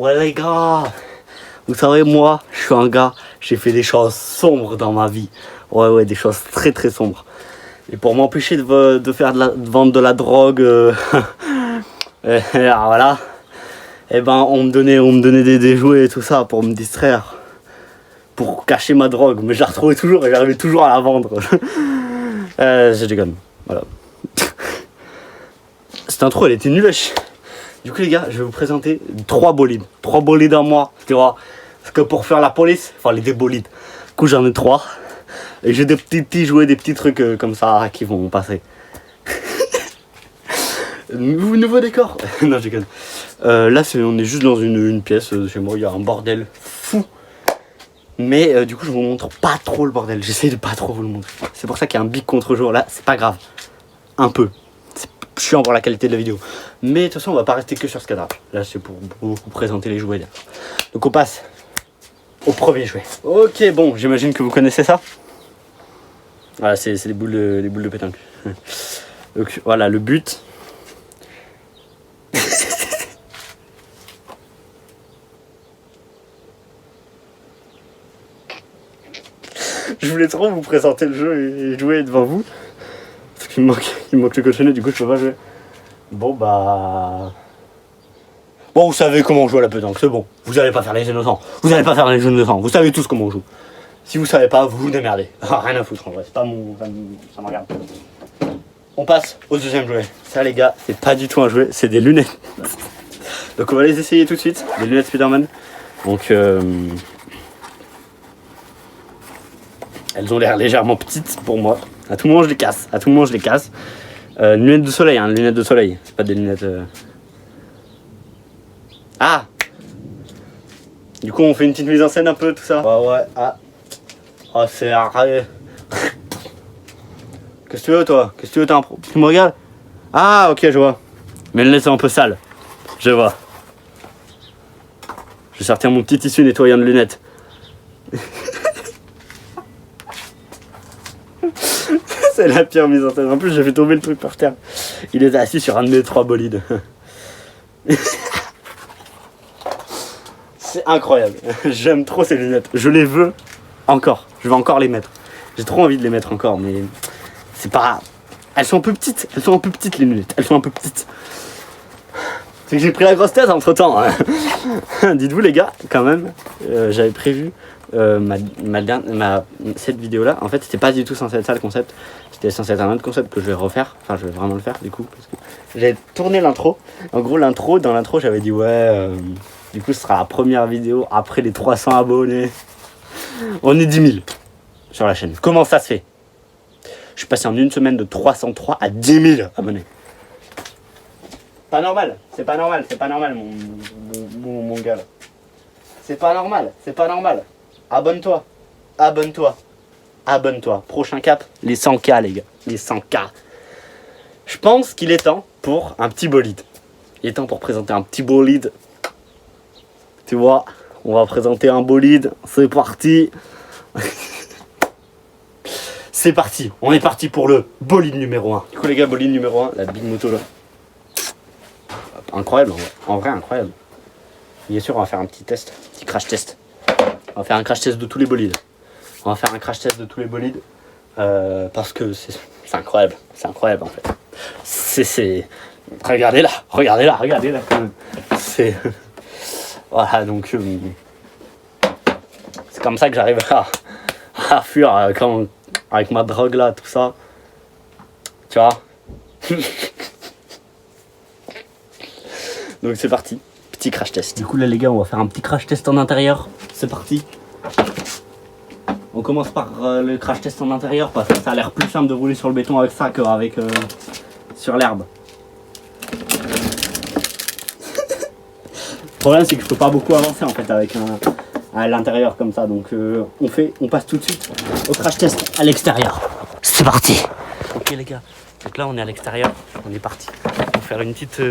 Ouais les gars, vous savez moi, je suis un gars, j'ai fait des choses sombres dans ma vie. Ouais, des choses très très sombres. Et pour m'empêcher de vendre de la drogue, voilà, et ben on me donnait des jouets et tout ça pour me distraire. Pour cacher ma drogue, mais je la retrouvais toujours et j'arrivais toujours à la vendre. Je déconne, voilà. Cette intro elle était nulle à chier. Du coup les gars, je vais vous présenter 3 bolides. 3 bolides à moi, tu vois. Parce que pour faire la police, il fallait des bolides. Du coup j'en ai 3. Et j'ai des petits jouets, des petits trucs comme ça qui vont passer. Nouveau décor. Non je déconne. Là on est juste dans une pièce chez moi, il y a un bordel fou. Mais du coup je vous montre pas trop le bordel. J'essaie de pas trop vous le montrer. C'est pour ça qu'il y a un big contre-jour là, c'est pas grave. Un peu. C'est chiant pour la qualité de la vidéo. Mais de toute façon on va pas rester que sur ce cadrage. Là c'est pour vous présenter les jouets là. Donc on passe au premier jouet. Ok bon, j'imagine que vous connaissez ça. Voilà, c'est les boules de pétanque. Donc voilà le but. Je voulais trop vous présenter le jeu et jouer devant vous. Parce qu'il me manque le cochonnet, du coup je peux pas jouer. Bon bah... Bon vous savez comment on joue à la pétanque, c'est bon. Vous allez pas faire les innocents. Vous allez pas faire les innocents. Vous savez tous comment on joue. Si vous savez pas, vous vous démerdez. Rien à foutre en vrai, c'est pas mon... ça me regarde. On passe au deuxième jouet. Ça les gars, c'est pas du tout un jouet, c'est des lunettes. Donc on va les essayer tout de suite. Des lunettes Spider-Man. Donc... elles ont l'air légèrement petites pour moi. À tout moment je les casse. Lunettes de soleil, hein, lunettes de soleil. C'est pas des lunettes... Ah! Du coup on fait une petite mise en scène un peu tout ça. Ouais. Ah. Oh c'est arrêté. Qu'est-ce que tu veux toi? Qu'est-ce que tu veux? Tu me regardes? Ah ok je vois. Mes lunettes sont un peu sales. Je vois. Je vais sortir mon petit tissu nettoyant de lunettes. C'est la pire mise en scène. En plus, j'ai fait tomber le truc par terre. Il était assis sur un de mes 3 bolides. C'est incroyable. J'aime trop ces lunettes. Je les veux encore. Je vais encore les mettre. J'ai trop envie de les mettre encore, mais c'est pas... Elles sont un peu petites. Elles sont un peu petites les lunettes. Elles sont un peu petites. C'est que j'ai pris la grosse tête entre temps. Hein. Dites-vous les gars, quand même, j'avais prévu cette vidéo là. En fait, c'était pas du tout censé être ça le concept. C'était censé être un autre concept que je vais refaire. Enfin, je vais vraiment le faire du coup. Parce que j'ai tourné l'intro. En gros, dans l'intro, j'avais dit ouais. Du coup, ce sera la première vidéo après les 300 abonnés. On est 10 000 sur la chaîne. Comment ça se fait? Je suis passé en une semaine de 303 à 10 000 abonnés. Pas normal, c'est pas normal mon gars là. C'est pas normal. Abonne-toi. Prochain cap, les 100K les gars, les 100K. Je pense qu'il est temps pour un petit bolide. Il est temps pour présenter un petit bolide. Tu vois, on va présenter un bolide, c'est parti. C'est parti, on est parti pour le bolide numéro 1. Du coup les gars, bolide numéro 1, la big moto là. Incroyable, en vrai incroyable. Bien sûr, on va faire un petit test, un petit crash test. On va faire un crash test de tous les bolides. Parce que c'est incroyable, en fait. C'est... Regardez là quand même. C'est... Voilà, donc... c'est comme ça que j'arrive à fuir avec ma drogue là, tout ça. Tu vois. Donc c'est parti, petit crash test. Du coup là les gars, on va faire un petit crash test en intérieur. C'est parti. On commence par le crash test en intérieur parce que ça a l'air plus simple de rouler sur le béton avec ça qu'avec sur l'herbe. Le problème c'est que je peux pas beaucoup avancer en fait avec à l'intérieur comme ça. Donc on passe tout de suite au crash test à l'extérieur. C'est parti. Ok les gars, donc là on est à l'extérieur, on est parti. On va faire une petite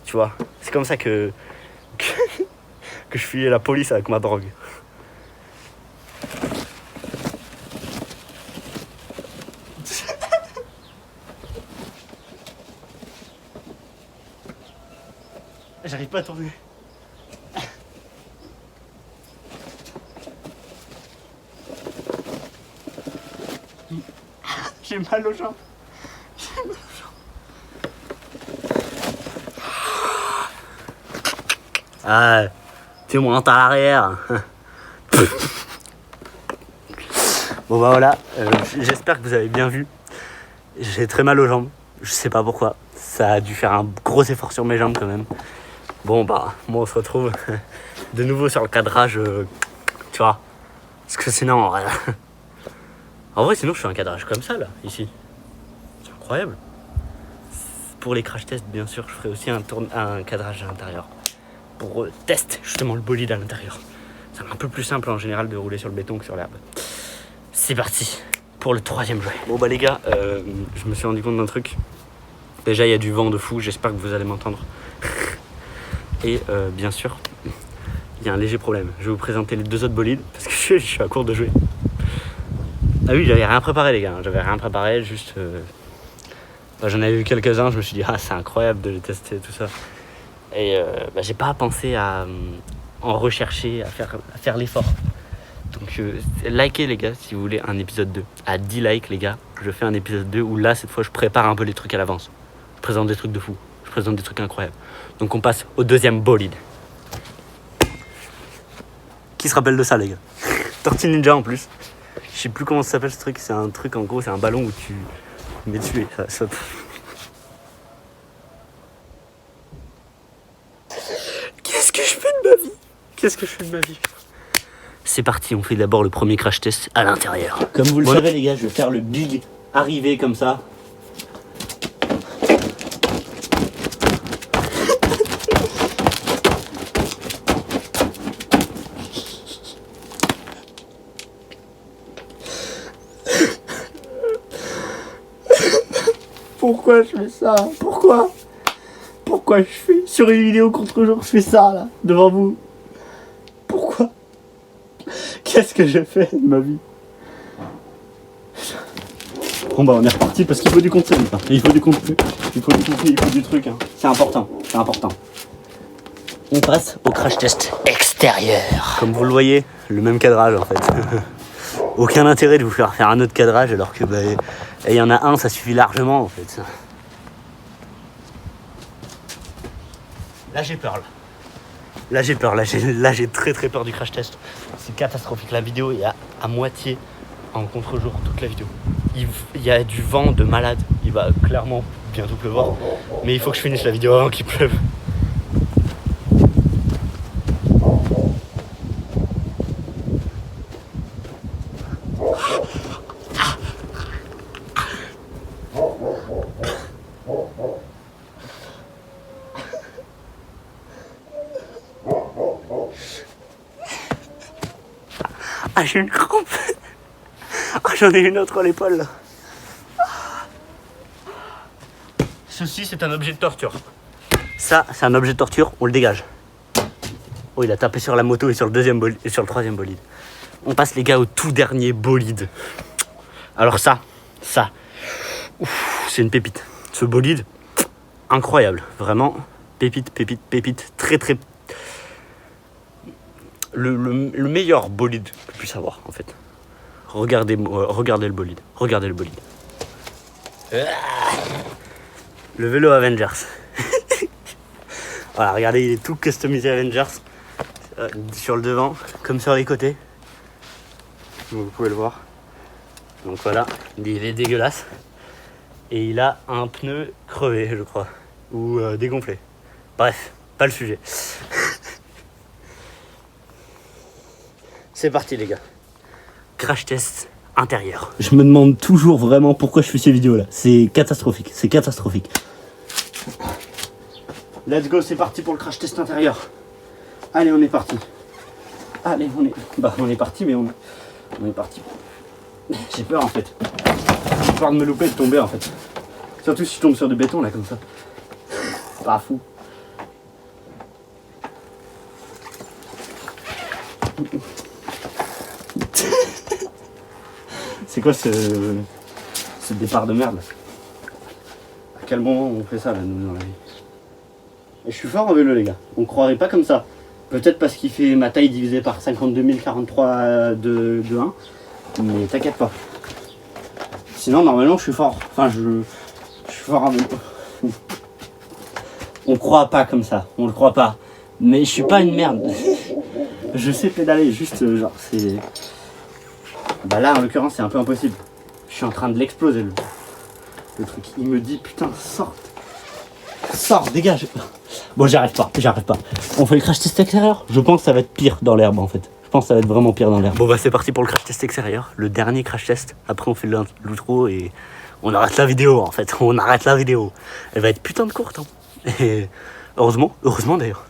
tu vois, c'est comme ça que je fuyais la police avec ma drogue. j'arrive pas à tourner. J'ai mal aux jambes. Ah, tu montes à l'arrière. Bon bah voilà, j'espère que vous avez bien vu. J'ai très mal aux jambes, je sais pas pourquoi. Ça a dû faire un gros effort sur mes jambes quand même. Bon bah, moi on se retrouve de nouveau sur le cadrage, tu vois. Parce que sinon, en vrai sinon je fais un cadrage comme ça là, ici. C'est incroyable. Pour les crash tests bien sûr, je ferai aussi un cadrage à l'intérieur. Pour tester justement le bolide à l'intérieur. C'est un peu plus simple en général de rouler sur le béton que sur l'herbe. C'est parti pour le 3e jouet. Bon bah les gars, je me suis rendu compte d'un truc. Déjà il y a du vent de fou, j'espère que vous allez m'entendre. Et bien sûr, il y a un léger problème. Je vais vous présenter les 2 autres bolides parce que je suis à court de jouets. Ah oui, j'avais rien préparé les gars, j'avais rien préparé, juste... j'en avais vu quelques-uns, je me suis dit ah c'est incroyable de les tester tout ça. Et j'ai pas pensé à en rechercher, à faire l'effort. Donc likez les gars si vous voulez un épisode 2. À 10 likes les gars, je fais un épisode 2 où là cette fois je prépare un peu les trucs à l'avance. Je présente des trucs de fou, je présente des trucs incroyables. Donc on passe au 2e bolide. Qui se rappelle de ça les gars? Tortue Ninja en plus. Je sais plus comment ça s'appelle ce truc, c'est un truc en gros, c'est un ballon où tu mets dessus et ça saute. Qu'est-ce que je fais de ma vie? Qu'est-ce que je fais de ma vie? C'est parti, on fait d'abord le premier crash test à l'intérieur. Comme vous le savez les gars, je vais faire le big arrivé comme ça. Pourquoi je fais ça? Pourquoi je fais sur une vidéo contre-jour, je fais ça là, devant vous? Pourquoi? Qu'est-ce que j'ai fait de ma vie? Bon bah on est reparti parce qu'il faut du contenu. Il faut du contenu, il faut du truc. Hein. C'est important, c'est important. On passe au crash test extérieur. Comme vous le voyez, le même cadrage en fait. Aucun intérêt de vous faire un autre cadrage alors que il y en a un, ça suffit largement en fait. Là j'ai peur là. Là j'ai très peur du crash test. C'est catastrophique, la vidéo est à moitié en contre-jour, toute la vidéo. Il y a du vent de malade, il va clairement bientôt pleuvoir. Mais il faut que je finisse la vidéo avant qu'il pleuve. Ah j'ai une crampe. Ah j'en ai une autre à l'épaule là. Ceci c'est un objet de torture. Ça c'est un objet de torture, on le dégage. Oh il a tapé sur la moto et sur le 2e bolide et sur le 3e bolide. On passe les gars au tout dernier bolide. Alors ça, c'est une pépite. Ce bolide, incroyable, vraiment pépite, très le meilleur bolide que je puisse avoir en fait. Regardez le bolide. Le vélo Avengers. Voilà, regardez, il est tout customisé Avengers. Sur le devant, comme sur les côtés. Vous pouvez le voir. Donc voilà, il est dégueulasse. Et il a un pneu crevé, je crois. Ou dégonflé. Bref, pas le sujet. C'est parti les gars. Crash test intérieur. Je me demande toujours vraiment pourquoi je fais ces vidéos là. C'est catastrophique, Let's go, c'est parti pour le crash test intérieur. Allez, on est parti. Allez, on est parti, mais on est parti. J'ai peur en fait. J'ai peur de me louper et de tomber en fait. Surtout si je tombe sur du béton là comme ça. Pas fou. C'est quoi ce départ de merde? À quel moment on fait ça là nous dans la vie? Et je suis fort en vélo les gars, on croirait pas comme ça. Peut-être parce qu'il fait ma taille divisée par 52 043 de 1. Mais t'inquiète pas. Sinon normalement je suis fort. Enfin je suis fort en vélo. On croit pas comme ça, on le croit pas. Mais je suis pas une merde. Je sais pédaler, juste genre c'est... Bah là en l'occurrence c'est un peu impossible. Je suis en train de l'exploser le truc. Il me dit putain sors, dégage. Bon j'arrive pas. On fait le crash test extérieur. Je pense que ça va être pire dans l'herbe en fait. Je pense que ça va être vraiment pire dans l'herbe. Bon bah c'est parti pour le crash test extérieur. Le dernier crash test. Après on fait l'outro et on arrête la vidéo en fait. On arrête la vidéo. Elle va être putain de courte. Hein. Et heureusement d'ailleurs.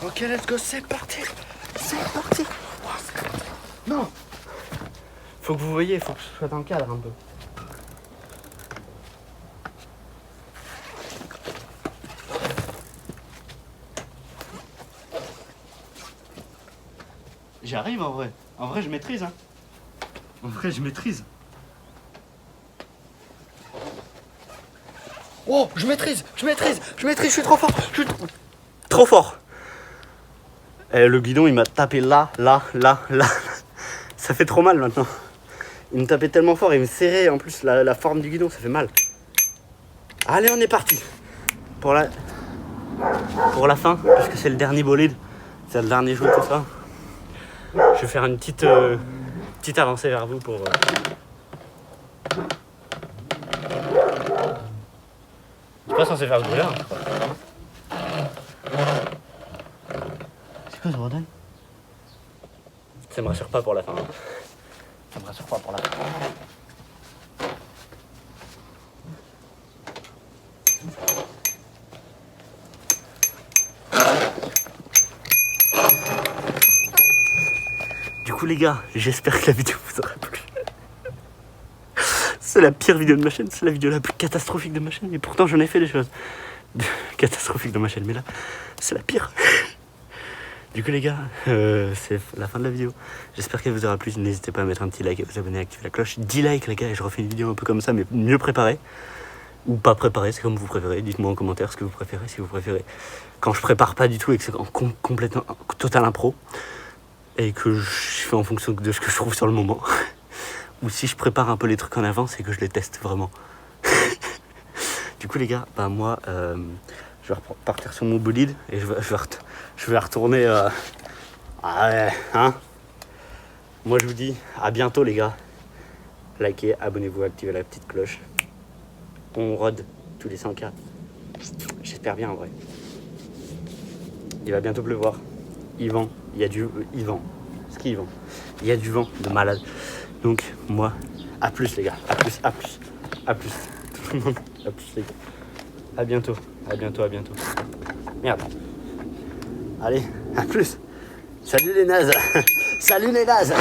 Ok, let's go, c'est parti. Non. Faut que vous voyez, faut que je sois dans le cadre un peu. J'arrive en vrai. En vrai, je maîtrise. Hein. je maîtrise. Oh, je maîtrise, je suis trop fort. Trop fort. Et le guidon, il m'a tapé là. Ça fait trop mal maintenant. Il me tapait tellement fort, il me serrait en plus la forme du guidon, ça fait mal. Allez, on est parti. Pour la fin, puisque c'est le dernier bolide, c'est le dernier jeu, tout ça. Je vais faire une petite avancée vers vous pour... Je suis pas censé faire ce bruit là. C'est quoi ce bordel? Ça me rassure pas pour la fin. Du coup les gars, j'espère que la vidéo vous aura plu. C'est la pire vidéo de ma chaîne, c'est la vidéo la plus catastrophique de ma chaîne. Et pourtant j'en ai fait des choses catastrophiques de ma chaîne, mais là, c'est la pire. Du coup les gars, c'est la fin de la vidéo. J'espère qu'elle vous aura plu. N'hésitez pas à mettre un petit like, à vous abonner, à activer la cloche. 10 likes les gars et je refais une vidéo un peu comme ça, mais mieux préparée. Ou pas préparée, c'est comme vous préférez. Dites-moi en commentaire ce que vous préférez, si vous préférez. Quand je prépare pas du tout et que c'est complètement total impro. Et que je fais en fonction de ce que je trouve sur le moment. Ou si je prépare un peu les trucs en avance et que je les teste vraiment. Du coup les gars, bah moi je vais repartir sur mon bolide et je vais retourner hein. Moi je vous dis à bientôt les gars. Likez, abonnez-vous, activez la petite cloche. On rôde tous les 100K. J'espère bien en vrai. Il va bientôt pleuvoir. Il vent, il y a du vent. Ski il vent. Il y a du vent de malade. Donc moi, à plus les gars. À plus. Tout le monde, à plus les gars. À bientôt. Merde. Allez, à plus. Salut les nazes. Salut les nazes.